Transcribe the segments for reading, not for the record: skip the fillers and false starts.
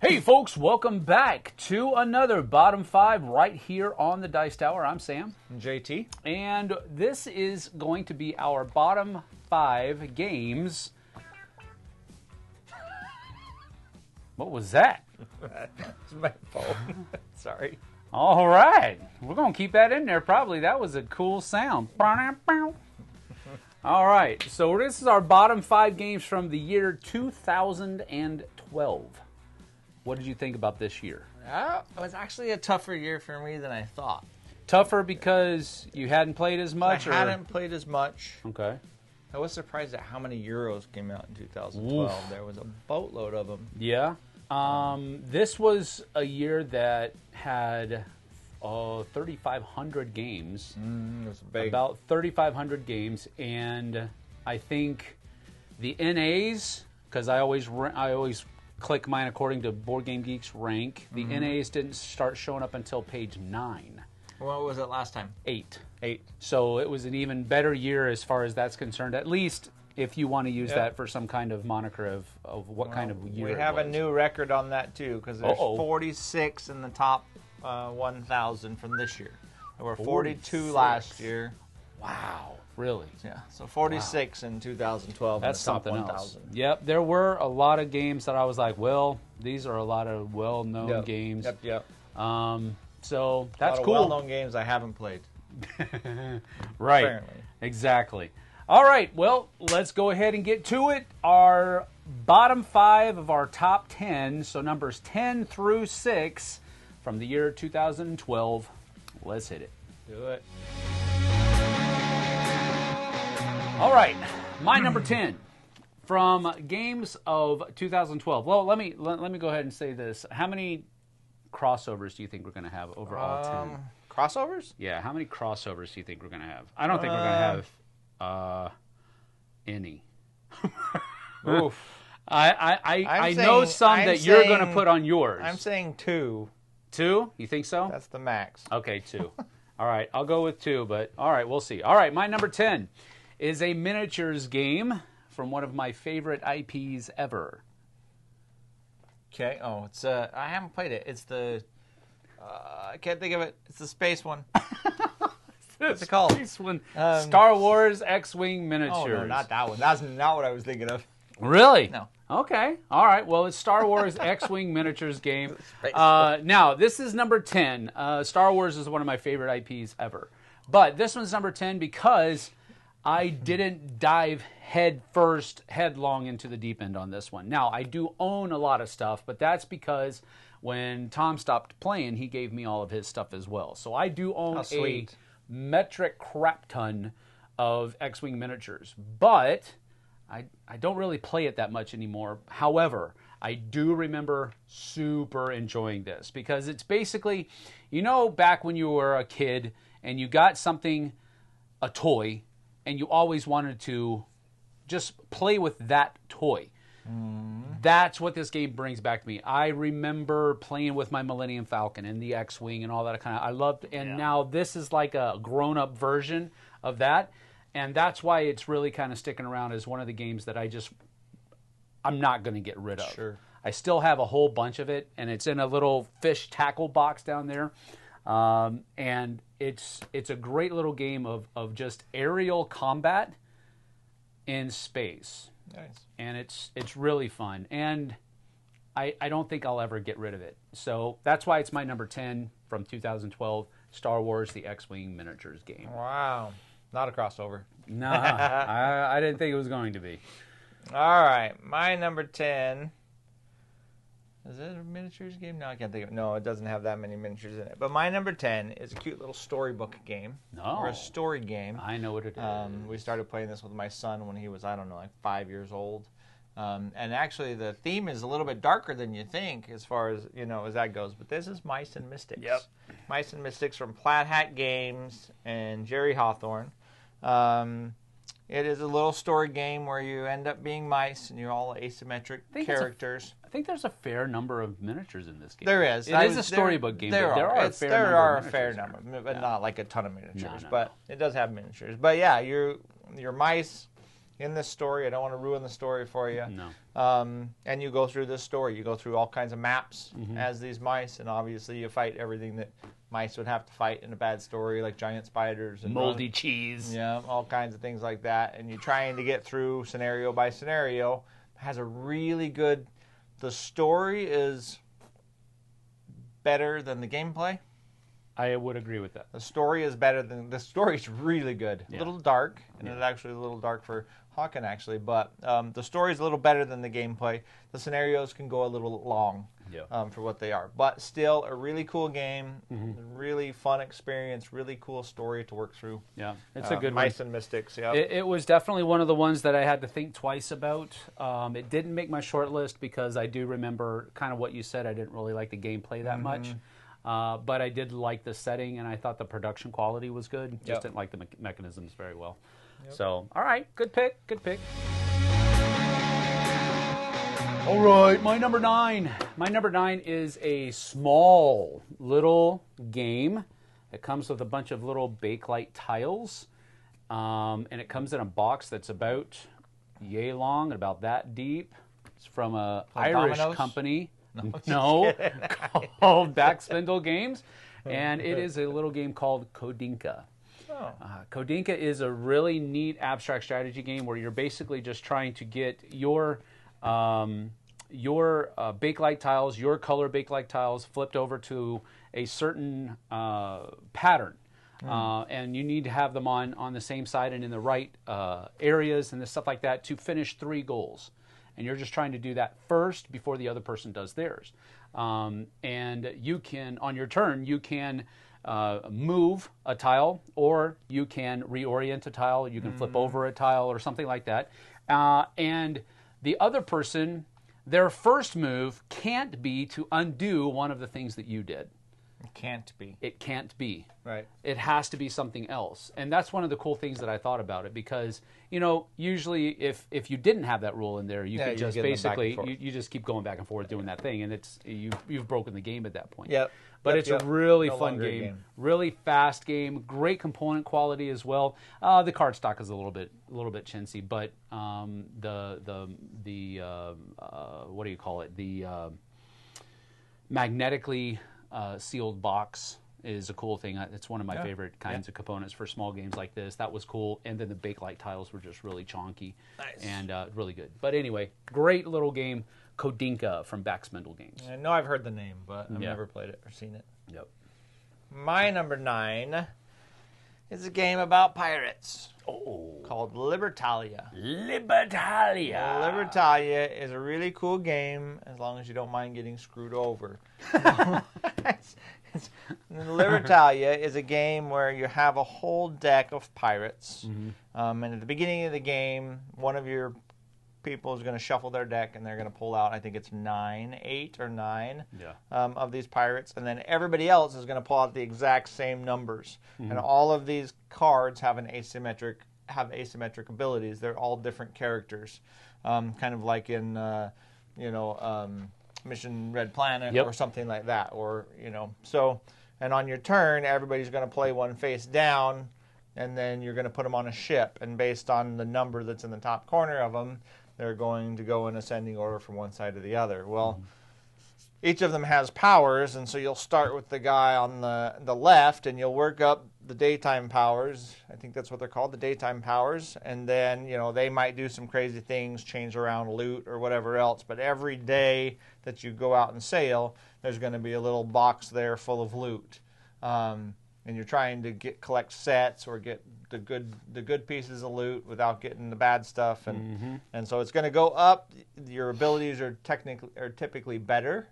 Hey folks, welcome back to another Bottom 5 right here on the Dice Tower. I'm Sam. I'm JT. And this is going to be our Bottom 5 games. What was that? It's my phone. Sorry. All right. We're going to keep that in there probably. That was a cool sound. All right. So this is our Bottom 5 games from the year 2012. What did you think about this year? It was actually a tougher year for me than I thought. Tougher because you hadn't played as much? I hadn't played as much. Okay. I was surprised at how many Euros came out in 2012. Oof. There was a boatload of them. Yeah. This was a year that had 3,500 games. It was big. About 3,500 games. And I think the NAs, because I always click mine according to Board Game Geek's rank. The NAs didn't start showing up until page 9. What was it last time? 8. 8. So it was an even better year as far as that's concerned, at least if you want to use that for some kind of moniker of what kind of year We it have a was. new record on that, too, because there's 46 in the top 1,000 from this year. There were 42 last year. Wow. Really? Yeah, so 46 in 2012. That's in the top something 1,000. else. Yep, there were a lot of games that I was like, well, these are a lot of well-known games. Yep. So that's a lot of cool. well-known games I haven't played. Right. Apparently. Exactly. All right, well, let's go ahead and get to it. Our bottom 5 of our top 10, so numbers 10 through 6 from the year 2012. Let's hit it. Do it. All right, my number 10 from games of 2012. Well, let me go ahead and say this. How many crossovers do you think we're going to have over all 10? Crossovers? Yeah, how many crossovers do you think we're going to have? I don't think we're going to have any. Oof. I know some that you're going to put on yours. I'm saying 2. 2? You think so? That's the max. Okay, 2. All right, I'll go with 2, but all right, we'll see. All right, my number 10 is a miniatures game from one of my favorite IPs ever. Okay. Oh, it's I haven't played it. It's the I can't think of it. It's the space one. What's it called? This one, Star Wars X-Wing miniatures. Oh no, not that one. That's not what I was thinking of. Really? No. Okay. All right. Well, it's Star Wars X-Wing miniatures game. Now, this is number 10. Star Wars is one of my favorite IPs ever. But this one's number 10 because I didn't dive headlong into the deep end on this one. Now, I do own a lot of stuff, but that's because when Tom stopped playing, he gave me all of his stuff as well. So I do own a metric crap ton of X-Wing miniatures. But I don't really play it that much anymore. However, I do remember super enjoying this because it's basically, you know, back when you were a kid and you got something, a toy, and you always wanted to just play with that toy. That's what this game brings back to me. I remember playing with my Millennium Falcon and the X-Wing and all that kind of. I loved, and now this is like a grown-up version of that, and that's why it's really kind of sticking around as one of the games that I'm not going to get rid of. Sure. I still have a whole bunch of it, and it's in a little fish tackle box down there. And it's a great little game of just aerial combat in space. Nice. And it's really fun. And I don't think I'll ever get rid of it. So that's why it's my number 10 from 2012, Star Wars The X-Wing Miniatures game. Wow. Not a crossover. No, I didn't think it was going to be. All right. My number 10. Is it a miniatures game? No, I can't think of it. No, it doesn't have that many miniatures in it. But my number 10 is a cute little storybook game. Or a story game. I know what it is. We started playing this with my son when he was, I don't know, like 5 years old. And actually the theme is a little bit darker than you think as far as, as that goes. But this is Mice and Mystics. Yep. Mice and Mystics from Plaid Hat Games and Jerry Hawthorne. It is a little story game where you end up being mice and you're all asymmetric characters. I think there's a fair number of miniatures in this game. There is. It is a storybook game, but there are a fair number. But not like a ton of miniatures. No. But it does have miniatures. But yeah, you're mice. in this story. I don't want to ruin the story for you. No. And you go through this story. You go through all kinds of maps as these mice, and obviously you fight everything that mice would have to fight in a bad story, like giant spiders and moldy cheese. Yeah, all kinds of things like that. And you're trying to get through scenario by scenario. It has a really good... The story is better than the gameplay. I would agree with that. The story is better than... The story's really good. Yeah. A little dark, and it's actually a little dark for Hawken, actually, but the story's a little better than the gameplay. The scenarios can go a little long for what they are. But still, a really cool game, really fun experience, really cool story to work through. Yeah, it's a good Mice one. and Mystics, yeah. It was definitely one of the ones that I had to think twice about. It didn't make my short list because I do remember kind of what you said. I didn't really like the gameplay that much. But I did like the setting, and I thought the production quality was good. Just didn't like the mechanisms very well. So, all right, good pick, good pick. All right, my number 9. My number 9 is a small little game. It comes with a bunch of little Bakelite tiles, and it comes in a box that's about yay long, about that deep. It's from a Irish Domino's? company. No, called Backspindle Games, and it is a little game called Kodinka. Kodinka is a really neat abstract strategy game where you're basically just trying to get your Bakelite tiles, your color Bakelite tiles, flipped over to a certain pattern. And you need to have them on the same side and in the right areas and stuff like that to finish 3 goals. And you're just trying to do that first before the other person does theirs. And you can, on your turn, you can move a tile, or you can reorient a tile, you can flip over a tile or something like that. And the other person, their first move can't be to undo one of the things that you did. It can't be. It can't be. Right. It has to be something else. And that's one of the cool things that I thought about it, because, you know, usually if you didn't have that rule in there, you could just basically, you just keep going back and forth doing that thing, and it's you've broken the game at that point. Yep. But it's a really fun game, really fast game, great component quality as well. The card stock is a little bit chintzy, but the what do you call it? The magnetically sealed box is a cool thing. It's one of my favorite kinds of components for small games like this. That was cool. And then the Bakelite tiles were just really chonky and really good. But anyway, great little game, Kodinka from Backspindle Games. I know I've heard the name, but I've never played it or seen it. Yep. My number 9 is a game about pirates. Oh. Called Libertalia. Libertalia. Libertalia is a really cool game as long as you don't mind getting screwed over. Libertalia is a game where you have a whole deck of pirates. And at the beginning of the game, one of your people is going to shuffle their deck, and they're going to pull out, I think it's 8 or 9 of these pirates. And then everybody else is going to pull out the exact same numbers. And all of these cards have asymmetric abilities. They're all different characters, kind of like in Mission Red Planet or something like that, or so. And on your turn, everybody's going to play one face down, and then you're going to put them on a ship, and based on the number that's in the top corner of them, they're going to go in ascending order from one side to the other. Well, each of them has powers, and so you'll start with the guy on the left, and you'll work up the daytime powers. I think that's what they're called, the daytime powers. And then, they might do some crazy things, change around loot or whatever else. But every day that you go out and sail, there's going to be a little box there full of loot. And you're trying to collect sets or get the good pieces of loot without getting the bad stuff. And so it's going to go up. Your abilities are typically better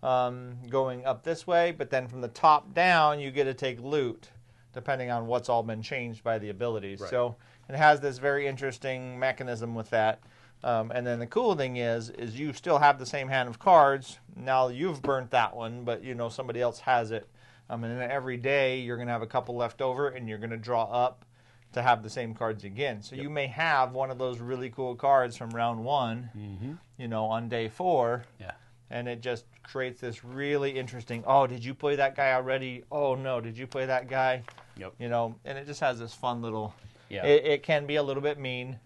going up this way. But then from the top down, you get to take loot, depending on what's all been changed by the abilities. Right. So it has this very interesting mechanism with that. And then the cool thing is you still have the same hand of cards. Now you've burnt that one, but somebody else has it. And then every day you're going to have a couple left over, and you're going to draw up to have the same cards again. So you may have one of those really cool cards from round 1, on day 4. Yeah. And it just creates this really interesting, did you play that guy already? Oh, no, did you play that guy? Yep. And it just has this fun little, it can be a little bit mean,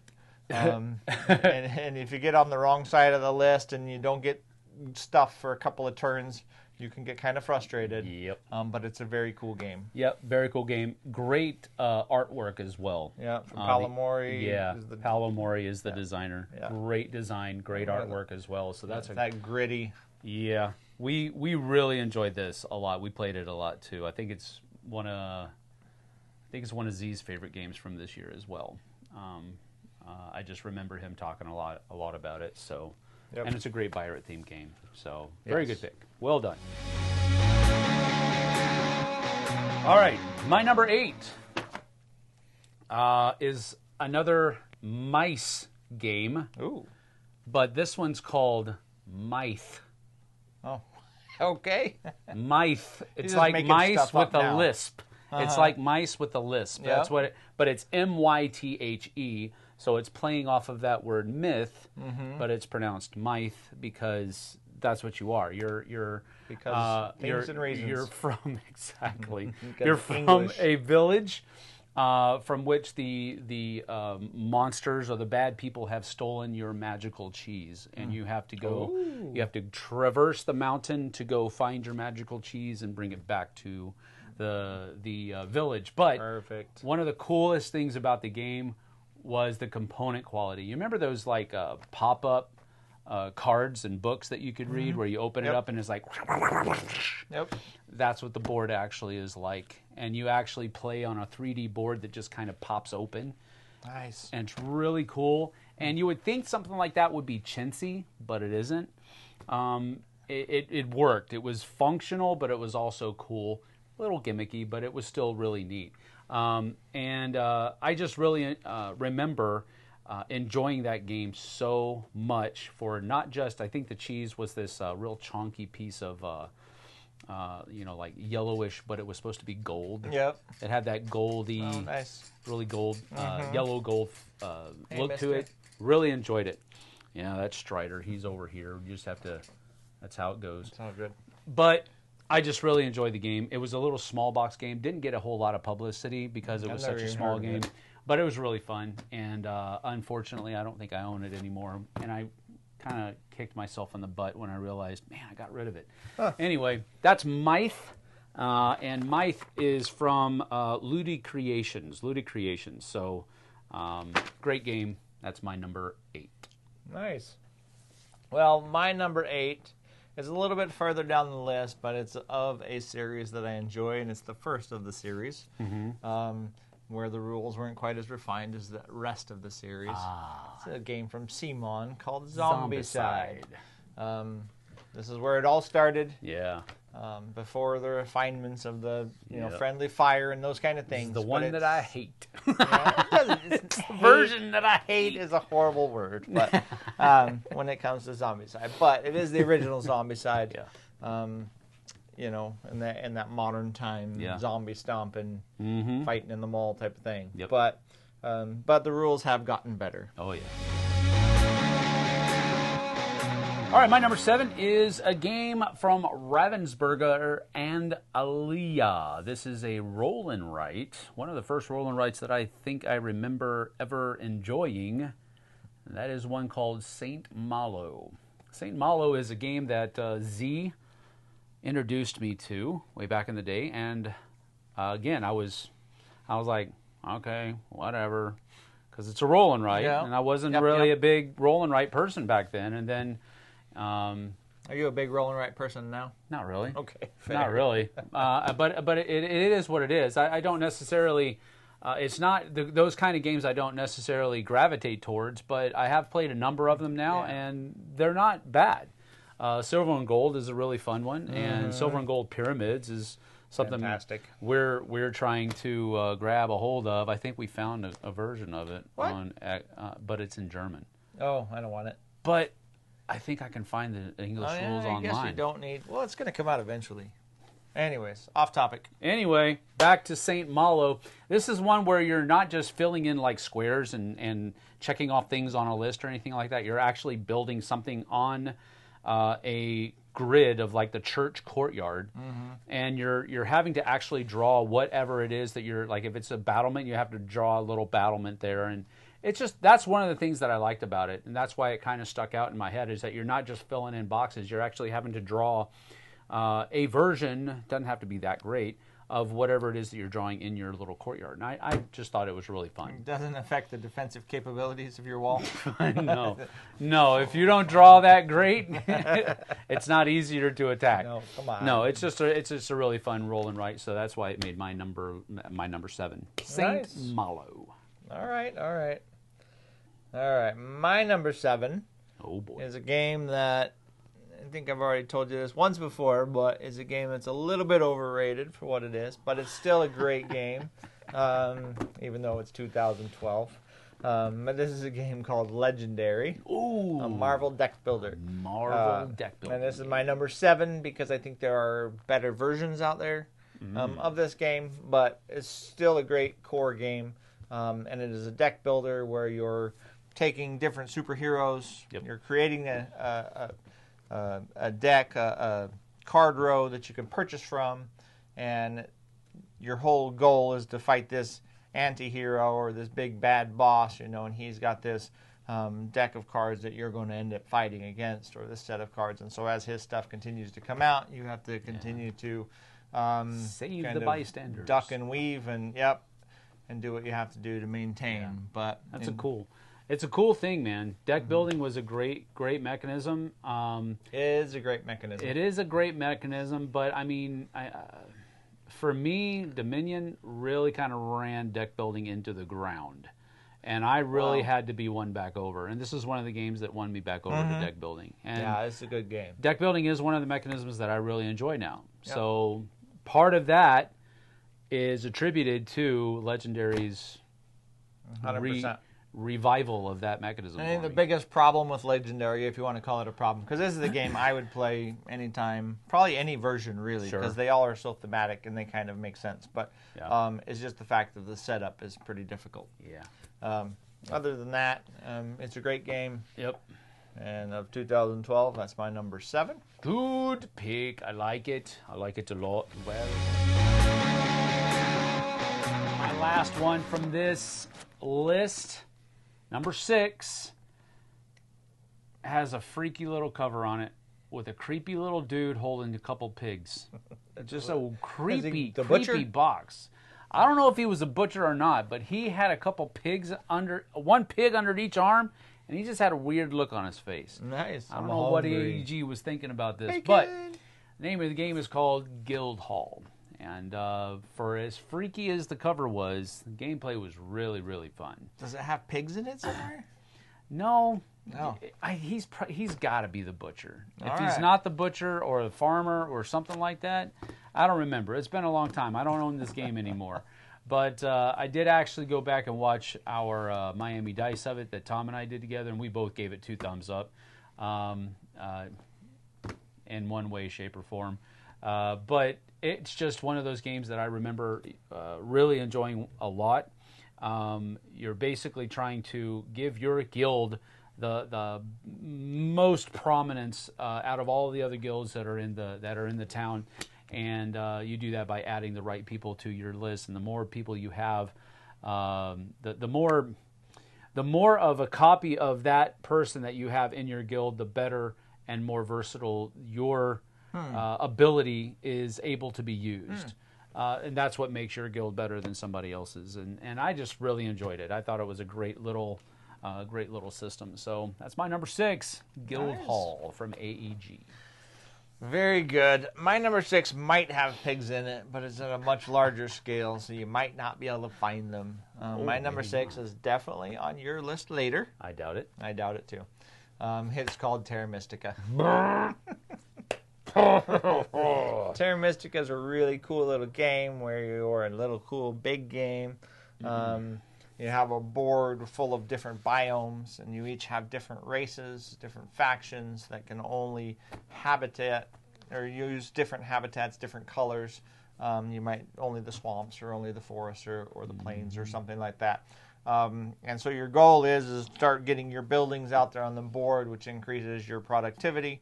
And if you get on the wrong side of the list and you don't get stuff for a couple of turns, you can get kind of frustrated. Yep. But it's a very cool game. Yep, very cool game. Great artwork as well. Yeah, from Palomori. Palomori is the designer. Yeah. Great design, great artwork as well. So that's that gritty. Yeah, we really enjoyed this a lot. We played it a lot too. I think it's one of Z's favorite games from this year as well. I just remember him talking a lot about it. So. Yep. And it's a great pirate-themed game. So, very good pick. Well done. All right. My number 8 is another mice game. Ooh. But this one's called Myth. Oh, okay. Myth. It's like mice with a lisp. It's like mice with a lisp. Yep. That's what it, but it's M-Y-T-H-E. So it's playing off of that word myth, but it's pronounced myth because that's what you are. You're things and reasons. You're from you're from English. A village from which the monsters or the bad people have stolen your magical cheese, and you have to go. Ooh. You have to traverse the mountain to go find your magical cheese and bring it back to the village. But perfect. One of the coolest things about the game was the component quality. You remember those like pop-up cards and books that you could read where you open it up and it's like... Yep. That's what the board actually is like. And you actually play on a 3D board that just kind of pops open. Nice. And it's really cool. And you would think something like that would be chintzy, but it isn't. It worked. It was functional, but it was also cool. A little gimmicky, but it was still really neat. I just really remember enjoying that game so much for not just, I think the cheese was this real chunky piece of, like yellowish, but it was supposed to be gold. Yep. It had that goldy, really gold, yellow gold look to it. Really enjoyed it. Yeah, that's Strider. He's over here. You just have to, that's how it goes. That's all good. But I just really enjoyed the game. It was a little small box game. Didn't get a whole lot of publicity because it was such a small game. But it was really fun. And unfortunately, I don't think I own it anymore. And I kind of kicked myself in the butt when I realized, man, I got rid of it. Huh. Anyway, that's Myth. And Myth is from Ludi Creations. So great game. That's my number 8. Nice. Well, my number 8... it's a little bit further down the list, but it's of a series that I enjoy, and it's the first of the series, where the rules weren't quite as refined as the rest of the series. It's a game from Simon called Zombicide. This is where it all started. Yeah. Before the refinements of the friendly fire and those kind of things. The one that I hate. The version that I hate is a horrible word, but when it comes to Zombicide, but it is the original Zombicide. Yeah. In that modern time, zombie stomping, fighting in the mall type of thing. Yep. But the rules have gotten better. Oh yeah. All right, my number 7 is a game from Ravensburger and Aliyah. This is a roll and write, one of the first roll and writes that I think I remember ever enjoying. And that is one called Saint Malo. Saint Malo is a game that Z introduced me to way back in the day, and again, I was like, okay, whatever, because it's a roll and write, and I wasn't really a big roll and write person back then, and then. Are you a big roll and write person now? Not really. Okay, fair. Not really. But it is what it is. I don't necessarily. It's not those kind of games I don't necessarily gravitate towards, but I have played a number of them now, and they're not bad. Silver and Gold is a really fun one, and Silver and Gold Pyramids is something fantastic. We're trying to grab a hold of. I think we found a version of it but it's in German. Oh, I don't want it. But I think I can find the English rules online. I guess you don't need... Well, it's going to come out eventually. Anyways, off topic. Anyway, back to St. Malo. This is one where you're not just filling in like squares and checking off things on a list or anything like that. You're actually building something on a grid of like the church courtyard, and you're having to actually draw whatever it is that you're like. If it's a battlement, you have to draw a little battlement there, and it's just, that's one of the things that I liked about it, and that's why it kind of stuck out in my head, is that you're not just filling in boxes, you're actually having to draw a version, doesn't have to be that great, of whatever it is that you're drawing in your little courtyard. And I just thought it was really fun. It doesn't affect the defensive capabilities of your wall? No, if you don't draw that great, it's not easier to attack. No, come on. No, it's just a really fun roll and write, so that's why it made my number 7. Saint Malo. All right. My number 7 is a game that I think I've already told you this once before, but is a game that's a little bit overrated for what it is, but it's still a great game, even though it's 2012. But this is a game called Legendary, a Marvel deck builder. Deck builder. And this is my number 7 because I think there are better versions out there of this game, but it's still a great core game. And it is a deck builder where you're taking different superheroes, you're creating a deck, a card row that you can purchase from, and your whole goal is to fight this anti-hero or this big bad boss, and he's got this deck of cards that you're going to end up fighting against, or this set of cards. And so as his stuff continues to come out, you have to continue to save the bystanders, duck and weave, and do what you have to do to maintain. Yeah. But it's a cool thing, man. Deck building was a great mechanism. It is a great mechanism. It is a great mechanism, but I mean, for me, Dominion really kind of ran deck building into the ground, and I really had to be won back over. And this is one of the games that won me back over to deck building. And yeah, it's a good game. Deck building is one of the mechanisms that I really enjoy now. Yep. So part of that is attributed to Legendary's 100%. Revival of that mechanism. I think the biggest problem with Legendary, if you want to call it a problem, because this is a game I would play anytime, probably any version really, because they all are so thematic and they kind of make sense. But it's just the fact that the setup is pretty difficult. Yeah. Other than that, it's a great game. Yep. And of 2012, that's my number 7. Good pick. I like it. I like it a lot. Well, my last one from this list, number 6, has a freaky little cover on it with a creepy little dude holding a couple pigs. Just a creepy box. I don't know if he was a butcher or not, but he had a couple pigs one pig under each arm, and he just had a weird look on his face. Nice. I don't know what AEG was thinking about this, but the name of the game is called Guild Hall. And for as freaky as the cover was, the gameplay was really, really fun. Does it have pigs in it somewhere? No. He's got to be the butcher. If he's not the butcher or the farmer or something like that, I don't remember. It's been a long time. I don't own this game anymore. But I did actually go back and watch our Miami Dice of it that Tom and I did together, and we both gave it 2 thumbs up in one way, shape, or form. But it's just one of those games that I remember really enjoying a lot. You're basically trying to give your guild the most prominence out of all the other guilds that are in the town, and you do that by adding the right people to your list. And the more people you have, the more of a copy of that person that you have in your guild, the better and more versatile your ability is able to be used. And that's what makes your guild better than somebody else's. And I just really enjoyed it. I thought it was a great little system. So that's my number 6, Guild Hall from AEG. Very good. My number 6 might have pigs in it, but it's at a much larger scale, so you might not be able to find them. My number 6 is definitely on your list later. I doubt it. I doubt it too. It's called Terra Mystica. Terra Mystica is a really cool little game where you're a little cool big game. You have a board full of different biomes, and you each have different races, different factions that can only habitat or use different habitats, different colors. You might only the swamps or only the forests or the plains or something like that. And so your goal is start getting your buildings out there on the board, which increases your productivity,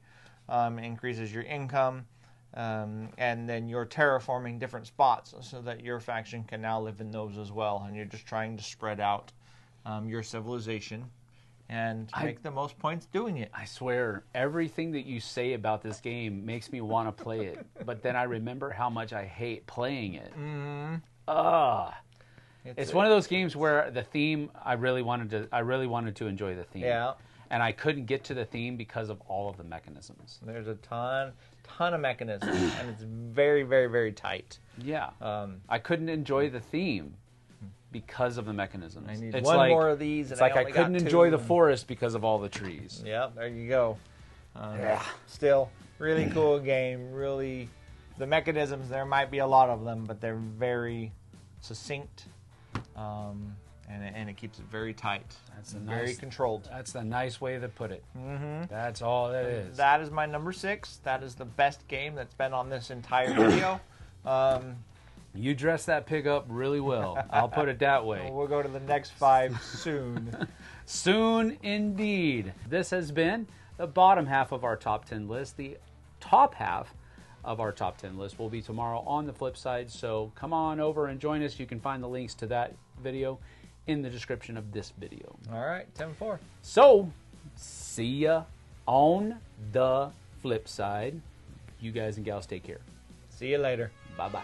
increases your income, and then you're terraforming different spots so that your faction can now live in those as well. And you're just trying to spread out your civilization and make the most points doing it. I swear, everything that you say about this game makes me want to play it, but then I remember how much I hate playing it. It's one of those games where the theme, I really wanted to enjoy the theme. Yeah. And I couldn't get to the theme because of all of the mechanisms. There's a ton of mechanisms, and it's very, very, very tight. Yeah. I couldn't enjoy the theme because of the mechanisms. I need one more of these, and I couldn't enjoy the forest because of all the trees. Yeah, there you go. Still, really cool game. Really, the mechanisms, there might be a lot of them, but they're very succinct. And it keeps it very tight. Very controlled. That's a nice way to put it. Mm-hmm. That's all that is. That is my number 6. That is the best game that's been on this entire video. You dressed that pig up really well. I'll put it that way. We'll go to the next 5 soon. Soon indeed. This has been the bottom half of our top 10 list. The top half of our top 10 list will be tomorrow on the Flipside. So come on over and join us. You can find the links to that video in the description of this video. All right, 10-4. So see ya on the Flipside. You guys and gals take care. See you later. Bye-bye.